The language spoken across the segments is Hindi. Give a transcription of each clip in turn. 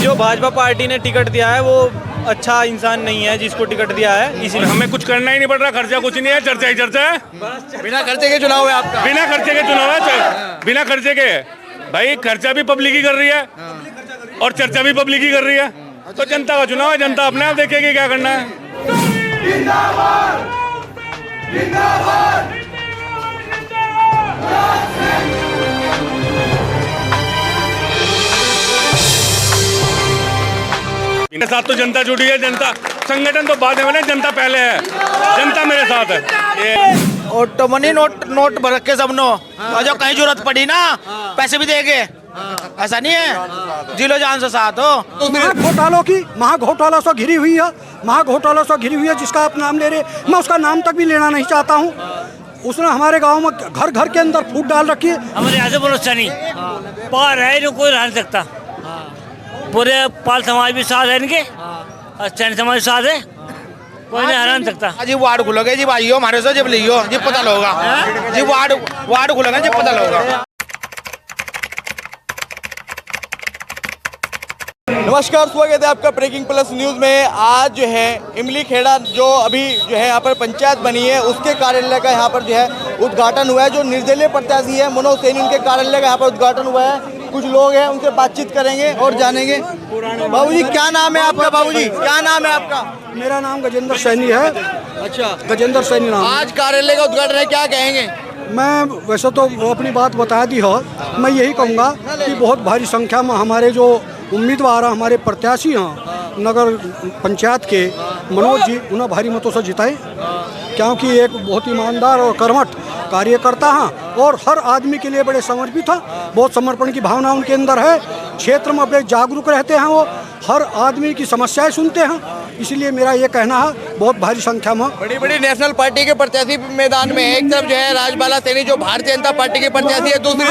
जो भाजपा पार्टी ने टिकट दिया है वो अच्छा इंसान नहीं है जिसको टिकट दिया है, इसीलिए हमें कुछ करना ही नहीं पड़ रहा, खर्चा कुछ नहीं है, चर्चा ही चर्चा है। बिना खर्चे के चुनाव है आपका? बिना खर्चे के चुनाव है, बिना खर्चे के। भाई खर्चा भी पब्लिक ही कर रही है और चर्चा भी पब्लिक ही कर रही है, तो जनता का चुनाव है, जनता अपने आप देखेगी क्या करना है। मेरे साथ तो जनता जुड़ी है, जनता संगठन तो बाद में, जनता पहले है, जनता मेरे साथ है। ऑटोमनी नोट भर के सबनो, जो कहीं जरूरत पड़ी ना पैसे भी देंगे, ऐसा नहीं है, जिलो जान से साथ हो। महाघोटालों से घिरी हुई है, महाघोटालों से घिरी हुई है, जिसका आप नाम ले रहे, मैं उसका नाम तक भी लेना नहीं चाहता हूँ। उसने हमारे गांव में घर घर के अंदर फूट डाल रखी है। हमारे यहाँ से भरोसा नहीं, पार है इनको कोई रह सकता, पूरे पाल समाज भी साथ है इनके, सैनिक समाज साथ है, कोई नहीं हरा सकता। जी वार्ड खुलोगे जी भाइयों, हमारे से जब लियो जी पता लोगा जी, वार्ड खुलोगे जब पता लोगा। नमस्कार, स्वागत है आपका ब्रेकिंग प्लस न्यूज़ में। आज जो है इमली खेड़ा जो अभी जो है यहाँ पर पंचायत बनी है उसके कार्यालय का यहाँ पर जो है उद्घाटन हुआ है। जो निर्दलीय प्रत्याशी है मनोज सैनी, उनके कार्यालय का यहाँ पर उद्घाटन हुआ है। कुछ लोग हैं उनसे बातचीत करेंगे और जानेंगे। बाबूजी क्या नाम है आपका? बाबूजी क्या नाम है आपका? मेरा नाम गजेंद्र सैनी है। अच्छा, गजेंद्र सैनी नाम। आज कार्यालय का उद्घाटन है, क्या कहेंगे? मैं वैसे तो अपनी बात बता दी है, मैं यही कहूँगा कि बहुत भारी संख्या में हमारे जो उम्मीदवार हैं, हमारे प्रत्याशी हैं नगर पंचायत के, मनोज जी, उन्हें भारी मतों से जिताएं, क्योंकि एक बहुत ईमानदार और कर्मठ कार्यकर्ता हैं और हर आदमी के लिए बड़े समर्पित हैं। बहुत समर्पण की भावना उनके अंदर है, क्षेत्र में बड़े जागरूक रहते हैं, वो हर आदमी की समस्याएं सुनते हैं। इसलिए मेरा ये कहना है बहुत भारी संख्या में बड़ी बड़ी नेशनल पार्टी के प्रत्याशी मैदान में है। एक तरफ जो है राजबाला सैनी जो भारतीय जनता पार्टी के प्रत्याशी है, दूसरी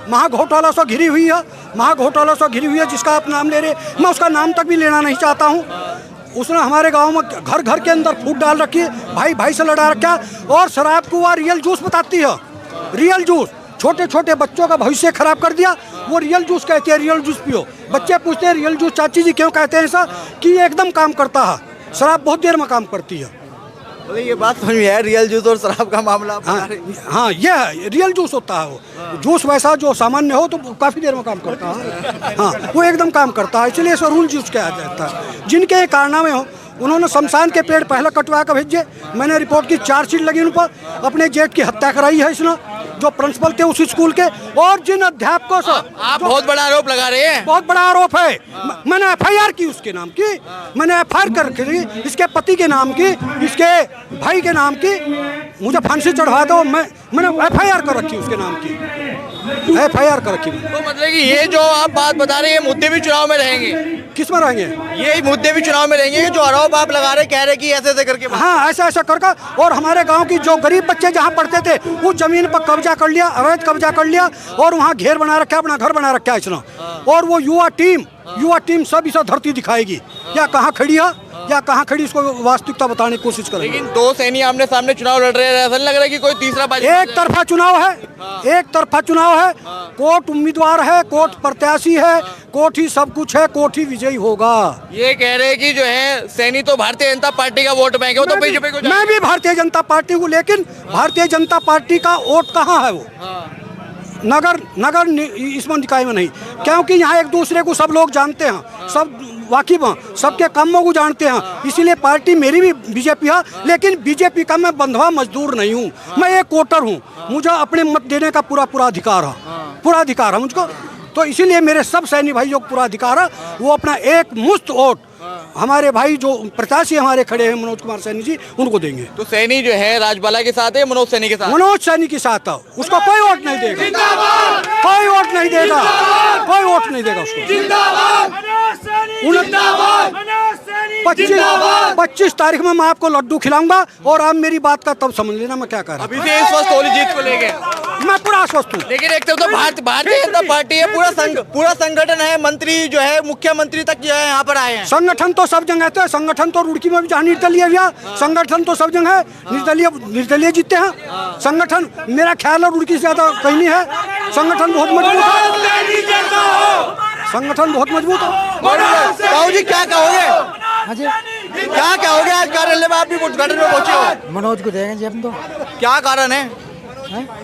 महाघोटालों से घिरी हुई है, महाघोटालों से घिरी हुई है, जिसका आप नाम ले रहे, मैं उसका नाम तक भी लेना नहीं चाहता हूँ। उसने हमारे गांव में घर घर के अंदर फूट डाल रखी है, भाई भाई से लड़ा रखा है, और शराब को वह रियल जूस बताती है। रियल जूस छोटे छोटे बच्चों का भविष्य खराब कर दिया, वो रियल जूस कहते हैं, रियल जूस पियो। बच्चे पूछते हैं रियल जूस चाची जी क्यों कहते हैं ऐसा, कि ये एकदम काम करता है, शराब बहुत देर में काम करती है। ये बात समझ में है, रियल जूस और शराब का मामला। हाँ, ये है रियल जूस होता है। वो जूस वैसा जो सामान्य हो तो काफ़ी देर में काम करता है। हाँ, वो एकदम काम करता है, इसलिए इसे रूल जूस कहा जाता है। जिनके कारनामे हो, उन्होंने शमशान के पेड़ पहले कटवा कर भेजे। मैंने रिपोर्ट की चार्जशीट लगी उन पर, अपने जेठ की हत्या कराई है इसने, जो प्रिंसिपल थे उस स्कूल के, और जिन अध्यापकों से आप बहुत बड़ा आरोप लगा रहे हैं। बहुत बड़ा आरोप है। मैंने FIR की उसके नाम की, मैंने FIR कर रखी, इसके पति के नाम की, इसके भाई के नाम की। मुझे फांसी चढ़वा दो, मैंने FIR कर रखी उसके नाम की, FIR कर रखी। तो मतलब कि ये जो आप बात बता रहे हैं, मुद्दे भी चुनाव में रहेंगे। किस में रहेंगे? ये मुद्दे भी चुनाव में रहेंगे, जो आरोप आप लगा रहे, कह रहे कि ऐसे ऐसे करके। हाँ, ऐसा ऐसा करके, और हमारे गांव की जो गरीब बच्चे जहाँ पढ़ते थे उस जमीन पर कब्जा कर लिया, अवैध कब्जा कर लिया, और वहाँ घेर बना रखा है, अपना घर बना रखा है इसने। और वो युवा टीम सब इसे धरती दिखाएगी, या कहाँ खड़ी है या कहाँ खड़ी, इसको वास्तविकता बताने की कोशिश करेंगे। लेकिन दो सैनी आमने सामने चुनाव लड़ रहे हैं, ऐसा लग रहा है कि कोई तीसरा एक तरफा चुनाव है, एक तरफा चुनाव है। कोर्ट उम्मीदवार है, कोर्ट प्रत्याशी है, कोर्ट ही सब कुछ है, कोर्ट ही विजयी होगा। ये कह रहे हैं कि जो है सैनी तो भारतीय जनता पार्टी का वोट बैंक है, वो तो बीजेपी को। मैं भी भारतीय जनता पार्टी हूँ, लेकिन भारतीय जनता पार्टी का वोट कहाँ है? वो नगर इसमें निकाय में नहीं, क्योंकि यहाँ एक दूसरे को सब लोग जानते हैं, सब वाकिफ हैं, सबके कामों को जानते हैं। इसीलिए पार्टी मेरी भी बीजेपी है, लेकिन बीजेपी का मैं बंधवा मजदूर नहीं हूँ, मैं एक वोटर हूँ। मुझे अपने मत देने का पूरा अधिकार है, पूरा अधिकार है मुझको। तो इसीलिए मेरे सब सैनी भाइयों को पूरा अधिकार है, वो अपना एक मुश्त वोट हमारे भाई जो प्रत्याशी हमारे खड़े हैं मनोज कुमार सैनी जी, उनको देंगे। तो सैनी जो है राजबाला के साथ है, मनोज सैनी के साथ? मनोज सैनी के साथ है, उसको कोई वोट नहीं देगा, कोई वोट नहीं देगा, कोई वोट नहीं देगा उसको। 25 तारीख में मैं आपको लड्डू खिलाऊंगा और आप मेरी बात का तब समझ लेना मैं क्या कर रहा अभी से इस वक्त होली जीत को लेके हूँ। मैं पूरा आश्वस्त हूँ। लेकिन एक तो भारतीय जनता पार्टी है, पूरा संगठन है, मंत्री जो है मुख्यमंत्री तक जो है यहाँ पर आए हैं। संगठन तो सब जगह है, संगठन तो रुड़की में भी जहाँ निर्दलीय हुआ, संगठन तो सब जगह है। निर्दलीय जीतते हैं संगठन, मेरा ख्याल है रुड़की से ज्यादा कहीं नहीं है। संगठन बहुत मजबूत है, संगठन बहुत मजबूत है। बाबू जी क्या कहोगे, क्या कहोगे? आज कार्यालय में आप भी उद्घाटन में पहुंचे हो। मनोज को देंगे जी हम तो। क्या कारण है,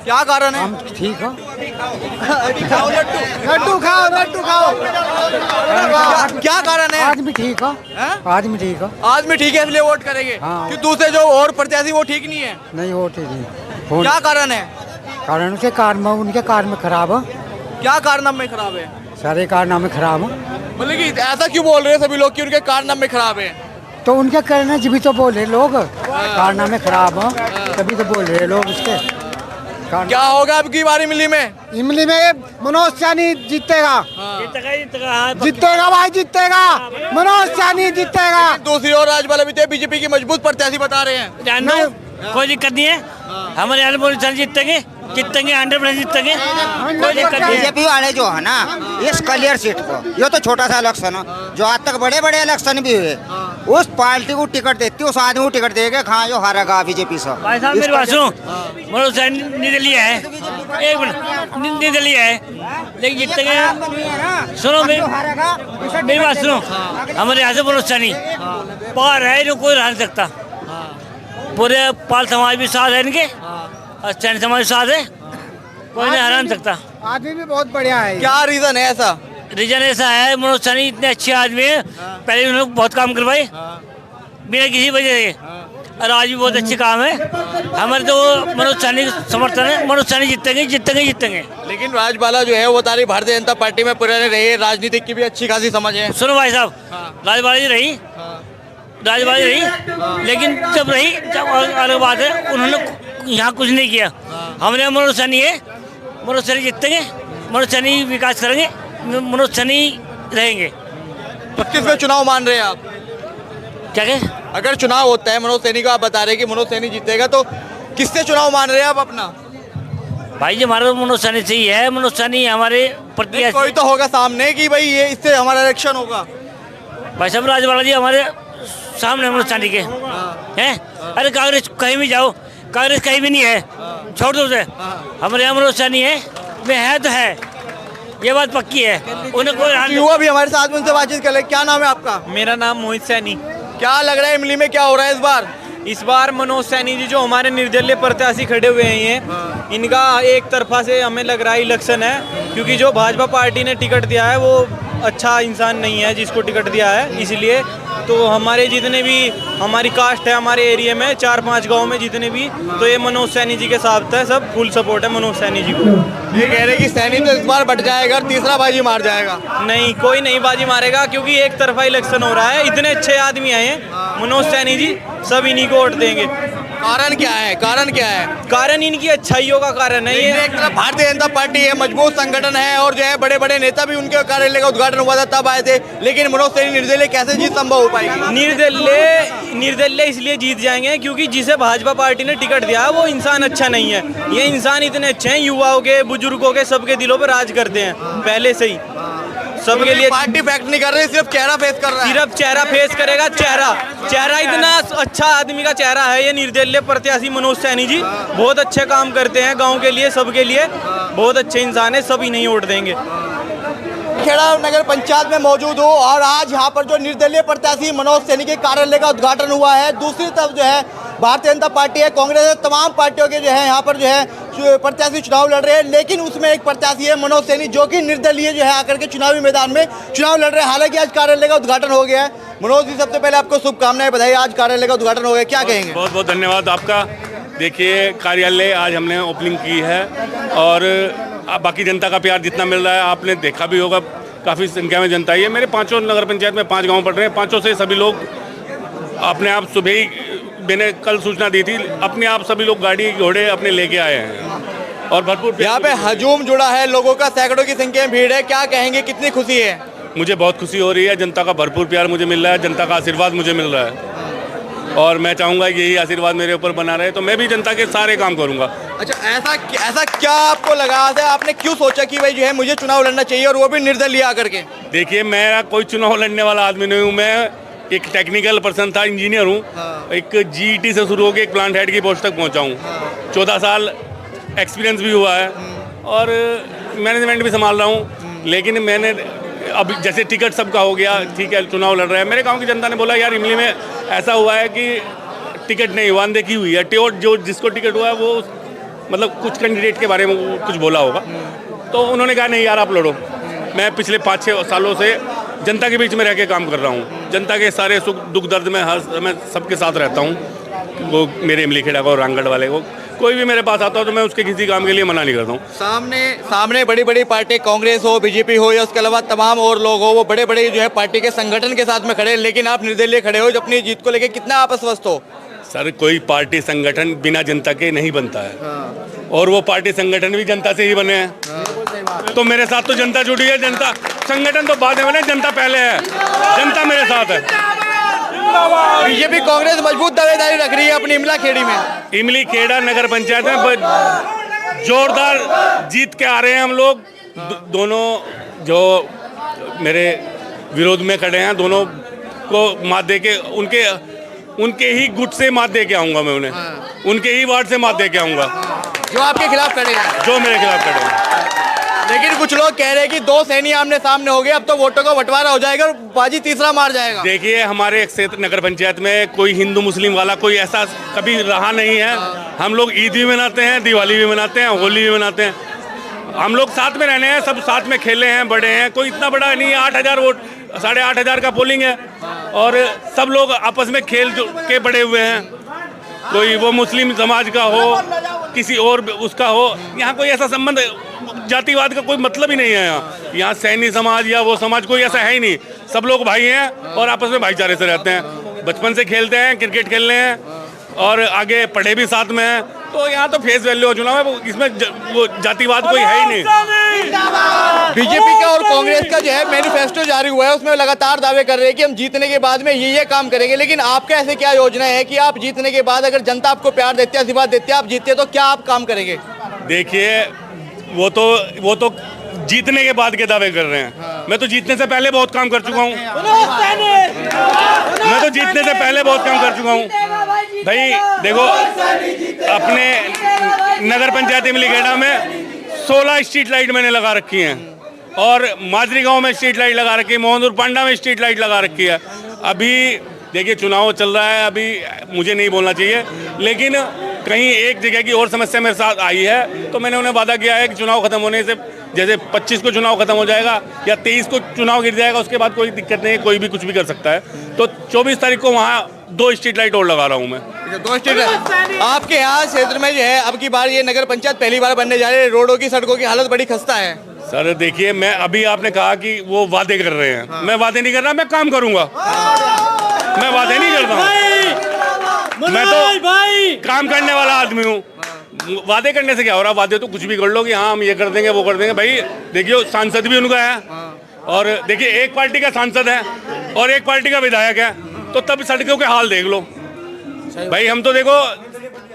क्या कारण है? ठीक है, लड्डू खाओ, लड्डू खाओ। क्या कारण है? आदमी ठीक है, आदमी ठीक है, आदमी ठीक है इसलिए वोट करेंगे। हाँ। कि दूसरे जो और प्रत्याशी वो ठीक नहीं है, नहीं वोट नहीं। क्या कारण है? कारण उनके कार में खराब है, क्या कारनामे में खराब है? सारे कारनामे खराब है। मतलब कि ऐसा क्यों बोल रहे हैं सभी लोग कि उनके कारनामे खराब है? तो उनके करना जी भी तो बोल रहे लोग, कारनामे खराब है तभी तो बोल रहे लोग उसके। क्या होगा अब की बार इमली में? इमली में मनोज सैनी जीतेगा, जीतेगा भाई, जीतेगा मनोज सैनी जीतेगा। दूसरी ओर राज्यपाल अभी बीजेपी की मजबूत प्रत्याशी बता रहे हैं। कोई दिक्कत नहीं है, हमारे यहाँ मनोज सैनी जीतेंगे, 100% जीतेंगे, कोई दिक्कत नहीं है। बीजेपी वाले जो है ना इस क्लियर सीट को, ये तो छोटा सा इलेक्शन है, जो आज तक बड़े बड़े इलेक्शन भी हुए, उस पार्टी को टिकट देती है, उस आदमी को टिकट देगा, कहाँ जो हारेगा बीजेपी से। भाई साहब मेरी बात सुनो, मनोज सैनी निर्दलीय है, एक मिनट, निर्दलीय है लेकिन जीतेंगे। सुनो मेरी बात सुनो, हमारे यहाँ से मनोज सैनी पार है, इनको कोई हरा नहीं सकता। पूरे पाल समाज भी साथ है इनके और सैनी समाज भी साथ है, कोई नहीं हरा नहीं सकता। आदमी भी बहुत बढ़िया है। क्या रीजन है ऐसा? रीजन ऐसा है, मनोज सैनी इतने अच्छे आदमी हैं, पहले उन्होंने बहुत काम करवाए बिना किसी वजह से, और आज भी बहुत अच्छे काम है। हमारे तो मनोज सैनी समर्थन है, मनोज सैनी जीतेंगे, जीतेंगे, जीतेंगे। लेकिन राजबाला जो है वो तारी भारतीय जनता पार्टी में पुराने रहे, राजनीतिक की भी अच्छी खासी समझ है। सुनो भाई साहब, राजबाला जी रही, राजबाला जी रही, लेकिन जब अलग बात है, उन्होंने यहाँ कुछ नहीं किया। हमारे यहाँ मनोज सैनी है, मनोज सैनी जीतेंगे, मनोज सैनी विकास करेंगे, मनोज सैनी रहेंगे। तो किस में चुनाव मान रहे हैं आप? क्या कहे? अगर चुनाव होता है मनोज सैनी का, आप बता रहे हैं कि मनोज सैनी जीतेगा, तो किससे चुनाव मान रहे हैं आप अपना? भाई जी हमारा मनोज सैनी से ही है, मनोज सैनी हमारे प्रत्याशी। कोई तो होगा सामने कि भाई ये इससे हमारा इलेक्शन होगा। भाई साहब राजबाला जी हमारे सामने मनोज सैनी के हैं। अरे कांग्रेस कहीं भी जाओ, कांग्रेस कहीं भी नहीं है, छोड़ दो उसे। हमारे यहाँ मनोज सैनी है, वे है तो है, ये बात पक्की है। उन्हें कोई युवा भी हमारे साथ में उनसे बातचीत कर ले। क्या नाम है आपका? मेरा नाम मोहित सैनी। क्या लग रहा है इमली में क्या हो रहा है इस बार? इस बार मनोज सैनी जी जो हमारे निर्दलीय प्रत्याशी खड़े हुए हैं, ये इनका एक तरफा से हमें लग रहा है इलेक्शन है, क्योंकि जो भाजपा पार्टी ने टिकट दिया है वो अच्छा इंसान नहीं है जिसको टिकट दिया है। इसलिए तो हमारे जितने भी हमारी कास्ट है हमारे एरिया में 4-5 गांव में जितने भी, तो ये मनोज सैनी जी के साथ है, सब फुल सपोर्ट है मनोज सैनी जी को। ये कह रहे कि सैनी तो इस बार बट जाएगा, तीसरा बाजी मार जाएगा। नहीं, कोई नहीं बाजी मारेगा, क्योंकि एक तरफा इलेक्शन हो रहा है। इतने अच्छे आदमी आए हैं मनोज सैनी जी, सब इन्हीं को वोट देंगे। कारण क्या है, कारण क्या है? कारण इनकी अच्छाइयों का कारण है ये। एक तरफ भारतीय जनता पार्टी है, मजबूत संगठन है, और जो है बड़े बड़े नेता भी उनके कार्यालय का उद्घाटन हुआ था तब आए थे, लेकिन मनोज सैनी निर्दलीय कैसे जीत संभव हो पाएगी? निर्दलीय इसलिए जीत जाएंगे क्योंकि जिसे भाजपा पार्टी ने टिकट दिया है वो इंसान अच्छा नहीं है। ये इंसान इतने अच्छे हैं, युवाओं के, बुजुर्गों के, सबके दिलों पर राज करते हैं पहले से ही, सबके लिए। पार्टी फैक्ट नहीं कर रही, सिर्फ चेहरा फेस कर रहा है। सिर्फ चेहरा फेस करेगा, चेहरा इतना अच्छा आदमी का चेहरा है ये निर्दलीय प्रत्याशी मनोज सैनी जी। बहुत अच्छे काम करते हैं गांव के लिए, सबके लिए बहुत अच्छे इंसान है, सभी नहीं वोट देंगे। खेड़ा नगर पंचायत में मौजूद हो और आज यहाँ पर जो निर्दलीय प्रत्याशी मनोज सैनी के कार्यालय का उद्घाटन हुआ है। दूसरी तरफ जो है भारतीय जनता पार्टी है, कांग्रेस है, तमाम पार्टियों के जो है यहाँ पर जो है प्रत्याशी चुनाव लड़ रहे हैं, लेकिन उसमें एक प्रत्याशी है मनोज सैनी जो कि निर्दलीय जो है आकर के चुनावी मैदान में चुनाव लड़ रहे हैं। हालांकि आज कार्यालय का उद्घाटन हो गया है। मनोज जी सबसे पहले आपको शुभकामनाएं, बधाई, आज कार्यालय का उद्घाटन हो गया, क्या कहेंगे? बहुत बहुत धन्यवाद आपका। देखिए कार्यालय आज हमने ओपनिंग की है और बाकी जनता का प्यार जितना मिल रहा है आपने देखा भी होगा, काफ़ी संख्या में जनता है। मेरे 5 नगर पंचायत में 5 गांव पड़ रहे हैं, 5 से सभी लोग अपने आप सुबह ही, मैंने कल सूचना दी थी, अपने आप सभी लोग गाड़ी घोड़े अपने लेके आए हैं और भरपूर यहाँ पे हजूम जुड़ा है, लोगों का सैकड़ों की संख्या में भीड़ है। क्या कहेंगे, कितनी खुशी है? मुझे बहुत खुशी हो रही है, जनता का भरपूर प्यार मुझे मिल रहा है, जनता का आशीर्वाद मुझे मिल रहा है और मैं चाहूँगा कि यही आशीर्वाद मेरे ऊपर बना रहे, तो मैं भी जनता के सारे काम करूँगा। अच्छा, ऐसा क्या आपको लगा था, आपने क्यों सोचा कि भाई जो है मुझे चुनाव लड़ना चाहिए और वो भी निर्दलीय आकर के? देखिए, मैं कोई चुनाव लड़ने वाला आदमी नहीं हूँ, मैं एक टेक्निकल पर्सन था, इंजीनियर हूँ। एक GET से शुरू होकर एक प्लांट हेड की पोस्ट तक पहुँचा हूँ। 14 साल एक्सपीरियंस भी हुआ है और मैनेजमेंट भी संभाल रहा हूँ। लेकिन मैंने अब जैसे टिकट सबका हो गया, ठीक है, चुनाव लड़ रहा है, मेरे गांव की जनता ने बोला यार इमली में ऐसा हुआ है कि टिकट नहीं हुआ, अनदेखी हुई है। जो जिसको टिकट हुआ है वो मतलब कुछ कैंडिडेट के बारे में कुछ बोला होगा, तो उन्होंने कहा नहीं यार आप लड़ो। मैं पिछले 5-6 सालों से जनता के बीच में रह के काम कर रहा हूँ, जनता के सारे सुख दुख दर्द में मैं सबके साथ रहता हूँ। वो मेरे इमली खेड़ा को, रामगढ़ वाले को, कोई भी मेरे पास आता हो तो मैं उसके किसी काम के लिए मना नहीं करता हूँ। सामने बड़ी बड़ी पार्टी, कांग्रेस हो, बीजेपी हो या उसके अलावा तमाम और लोग हो, वो बड़े बड़े जो है पार्टी के संगठन के साथ में खड़े हैं, लेकिन आप निर्दलीय खड़े हो, जो अपनी जीत को लेकर कितना आप आश्वस्त हो? सर, कोई पार्टी संगठन बिना जनता के नहीं बनता है और वो पार्टी संगठन भी जनता से ही बने हैं। तो मेरे साथ तो जनता जुड़ी है, जनता संगठन तो बाद में बने, जनता पहले है, जनता मेरे साथ है। बीजेपी कांग्रेस मजबूत दावेदारी रख रही है अपनी इमला खेड़ी में। इमली खेड़ा नगर पंचायत में जोरदार जीत के आ रहे हैं हम लोग। दोनों जो मेरे विरोध में खड़े हैं, दोनों को मात दे के उनके ही गुट से मात दे के आऊंगा मैं उन्हें, उनके ही वार्ड से मात दे के आऊंगा जो आपके खिलाफ खड़े हैं, जो मेरे खिलाफ खड़े हैं। लेकिन कुछ लोग कह रहे हैं कि 2 सैनी आमने सामने हो गए, अब तो वोटों का बंटवारा हो जाएगा और बाजी तीसरा मार जाएगा। देखिए, हमारे क्षेत्र नगर पंचायत में कोई हिंदू मुस्लिम वाला कोई ऐसा कभी रहा नहीं है। हम लोग ईद भी मनाते हैं, दिवाली भी मनाते हैं, होली भी मनाते हैं। हम लोग साथ में रहने हैं, सब साथ में खेले हैं, बड़े हैं, कोई इतना बड़ा नहीं है। 8,000 वोट, 8,500 का पोलिंग है और सब लोग आपस में खेल के बड़े हुए हैं। कोई वो मुस्लिम समाज का हो, किसी और उसका हो, यहाँ कोई ऐसा संबंध जातिवाद का कोई मतलब ही नहीं है। यहाँ सैनी समाज या वो समाज कोई ऐसा है ही नहीं, सब लोग भाई हैं और आपस में भाईचारे से रहते हैं। बचपन से खेलते हैं, क्रिकेट खेल रहे हैं और आगे पढ़े भी साथ में हैं, तो यहाँ तो फेस वैल्यू चुनाव है, इसमें वो जातिवाद कोई है ही नहीं। बीजेपी का और कांग्रेस का जो है मैनिफेस्टो जारी हुआ है, उसमें लगातार दावे कर रहे हैं कि हम जीतने के बाद में ये काम करेंगे, लेकिन आपका ऐसे क्या योजना है कि आप जीतने के बाद अगर जनता आपको प्यार देती है, आशीर्वाद देती है, आप जीतते तो क्या आप काम करेंगे? देखिए, वो तो जीतने के बाद के दावे कर रहे हैं। मैं तो जीतने से पहले बहुत काम कर चुका हूँ, मैं तो जीतने से पहले बहुत काम कर चुका हूँ भाई। देखो, अपने नगर पंचायत इमली खेड़ा में 16 स्ट्रीट लाइट मैंने लगा रखी हैं और माजरी गांव में स्ट्रीट लाइट लगा रखी है, मोहनपुर पांडा में स्ट्रीट लाइट लगा रखी है। अभी देखिए, चुनाव चल रहा है, अभी मुझे नहीं बोलना चाहिए, लेकिन कहीं एक जगह की और समस्या मेरे साथ आई है, तो मैंने उन्हें वादा किया है कि चुनाव खत्म होने से, जैसे 25 को चुनाव खत्म हो जाएगा या 23 को चुनाव गिर जाएगा, उसके बाद कोई दिक्कत नहीं है, कोई भी कुछ भी कर सकता है। तो 24 तारीख को वहाँ 2 स्ट्रीट लाइट और लगा रहा हूँ मैं। 2 स्ट्रीट लाइट आपके यहाँ क्षेत्र में जो है, अब की बार ये नगर पंचायत पहली बार बनने जा रही है, रोडों की सड़कों की हालत बड़ी खस्ता है। सर देखिए, मैं अभी आपने कहा कि वो वादे कर रहे हैं, मैं वादे नहीं कर रहा, मैं काम करूँगा। मैं वादे नहीं करता हूँ, मैं तो काम करने वाला आदमी हूँ। वादे करने से क्या हो रहा, वादे तो कुछ भी कर लो कि हाँ हम ये कर देंगे, वो कर देंगे। भाई देखिए, सांसद भी उनका है और देखिए, एक पार्टी का सांसद है और एक पार्टी का विधायक है, तो तब सड़कों के हाल देख लो भाई। हम तो देखो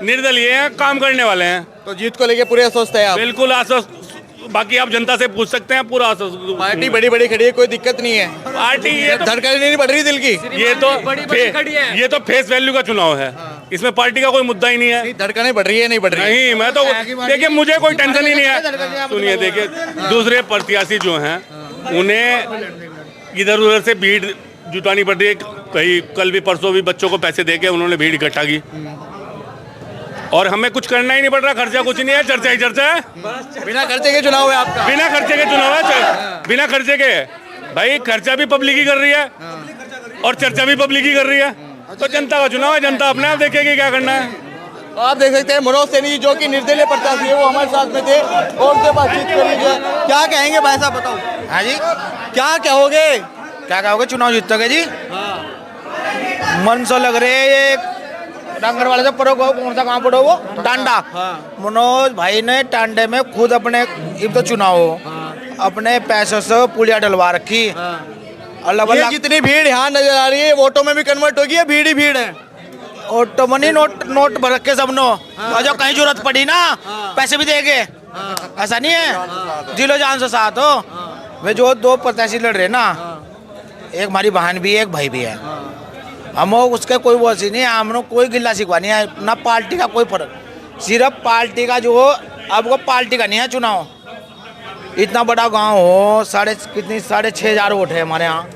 निर्दलीय हैं, काम करने वाले हैं, तो जीत को लेके पूरे आश्वस्त है आप? बिल्कुल आश्वस्त। बाकी आप जनता से पूछ सकते हैं, पूरा आश्वस्त। पार्टी बड़ी बड़ी खड़ी है, कोई दिक्कत नहीं है। पार्टी ये तो धड़कन नहीं बढ़ रही दिल की, ये तो फेस वैल्यू का चुनाव है, इसमें पार्टी का कोई मुद्दा ही नहीं है। धड़कनें बढ़ रही है, नहीं बढ़ रही? नहीं, मैं तो देखिए, मुझे कोई टेंशन ही नहीं है। सुनिए, देखिए, दूसरे प्रत्याशी जो हैं उन्हें इधर उधर से भीड़ जुटानी पड़ रही है। कहीं कल भी परसों भी बच्चों को पैसे देके उन्होंने भीड़ इकट्ठा की और हमें कुछ करना ही नहीं पड़ रहा, खर्चा कुछ नहीं है, चर्चा ही चर्चा है। बिना खर्चे के चुनाव है आपका? बिना खर्चे के चुनाव है, बिना खर्चे के। भाई खर्चा भी पब्लिक ही कर रही है और चर्चा भी पब्लिक ही कर रही है, तो जनता का चुनाव है, जनता अपने आप देखेगी क्या करना है। आप देख सकते हैं मनोज सैनी जो कि निर्दलीय प्रत्याशी है, वो हमारे साथ में थे और उनसे बातचीत करेंगे। क्या कहेंगे भाई साहब, बताओ? हाँ जी, क्या कहोगे? क्या कहोगे? चुनाव जीतोगे जी? मन से लग रहे ये डांगर वाले से पड़ो, कौन सा कहाँ पड़ो वो टांडा। मनोज भाई ने टांडे में खुद अपने, अब तो चुनाव हो, अपने पैसों से पुलिया डलवा रखी। अल्लाह ये जितनी भीड़ यहाँ नजर आ रही है वोटों में भी कन्वर्ट होगी या भीड़ ही भीड़ है? ऑटो मनी नोट भर रखे सबनो, और जो कहीं जरूरत पड़ी ना पैसे भी देंगे, ऐसा नहीं है। दिलो जान से साथ हो। वे जो दो प्रत्याशी लड़ रहे ना, एक हमारी बहन भी है, एक भाई भी है। हम उसके कोई वो सी नहीं है, हम लोग कोई गिल्ला शिकवा नहीं है ना, पार्टी का कोई फर्क, सिर्फ पार्टी का जो अब वो पार्टी का नहीं है चुनाव। इतना बड़ा गांव हो, 6,500 वोट है हमारे यहाँ,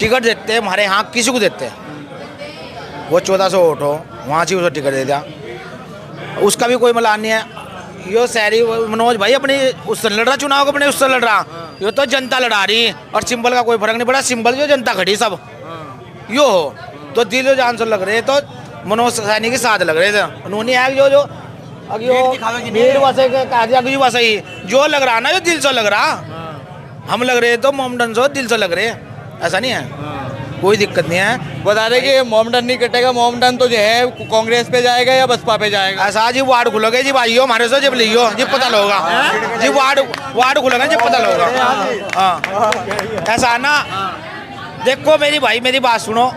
टिकट देते हैं हमारे यहाँ किसी को देते हैं। वो 1400 वोट हो, वहाँ से उसको टिकट दे दिया, उसका भी कोई मलान नहीं है। यो शहरी मनोज भाई अपनी उससे लड़ रहा, चुनाव को अपने उससे लड़ रहा, यो तो जनता लड़ा रही, और सिंबल का कोई फर्क नहीं पड़ा। सिंबल जो जनता खड़ी सब यो हो, तो दिल जान से लग रहे, तो मनोज सैनी के साथ लग रहे थे उन्होंने। है जो भीड़ वैसे जो लग रहा ना, जो दिल से लग रहा, हम लग रहे तो मोमडन से दिल से लग रहे, ऐसा नहीं है, कोई दिक्कत नहीं है। बता रहे कि मोमडन नहीं कटेगा, मोमडन तो जो है कांग्रेस पे जाएगा या बसपा पे जाएगा? ऐसा जी वार्ड खुलोगे जी भाइयों हमारे से, जब लियो जी पता होगा जी, वार्ड खुलोगे जब पता होगा। हाँ ऐसा ना, देखो मेरी भाई मेरी बात सुनो,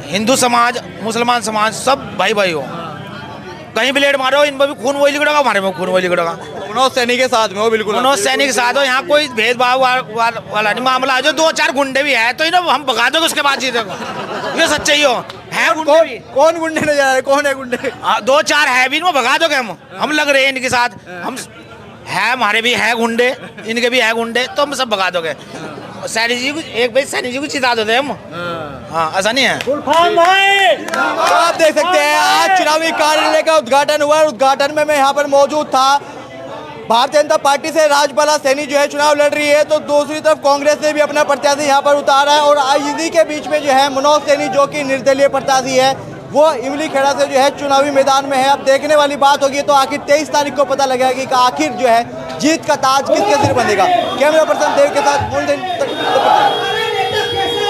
हिंदू समाज मुसलमान समाज सब भाई भाई हो, कहीं ब्लेड मारो इन पर भी खून वही लिखड़ेगा, हमारे में खून वही लिखड़ेगा। मनोज सैनी के साथ में हो, बिल्कुल मनोज सैनी के साथ हो, यहाँ कोई भेदभाव वाला नहीं मामला। जो 2-4 गुंडे भी है तो इन्हें हम भगा दोगे, उसके बाद जीतेगा, ये सच्चाई हो है। गुंडे भी कौन गुंडे नजर आ रहे, कौन है गुंडे? 2-4 है भी, इनको भगा दोगे हम लग रहे हैं इनके साथ, हम है, हमारे भी है गुंडे, इनके भी है गुंडे, तो हम सब भगा दोगे। सैनी जी को एक भाई सैनी जी को चिता देते हम। हाँ ऐसा नहीं है। तो आप देख सकते हैं आज चुनावी कार्यालय का उद्घाटन हुआ, उद्घाटन में मैं यहाँ पर मौजूद था। भारतीय जनता पार्टी से राजबाला सैनी जो है चुनाव लड़ रही है, तो दूसरी तरफ कांग्रेस ने भी अपना प्रत्याशी यहाँ पर उतारा है, और इन्हीं के बीच में जो है मनोज सैनी जो कि निर्दलीय प्रत्याशी है, वो इमली खेड़ा से जो है चुनावी मैदान में है। अब देखने वाली बात होगी तो आखिर 23 तारीख को पता लगेगा कि आखिर जो है जीत का ताज किसके सिर बंधेगा। कैमरा पर्सन देव के साथ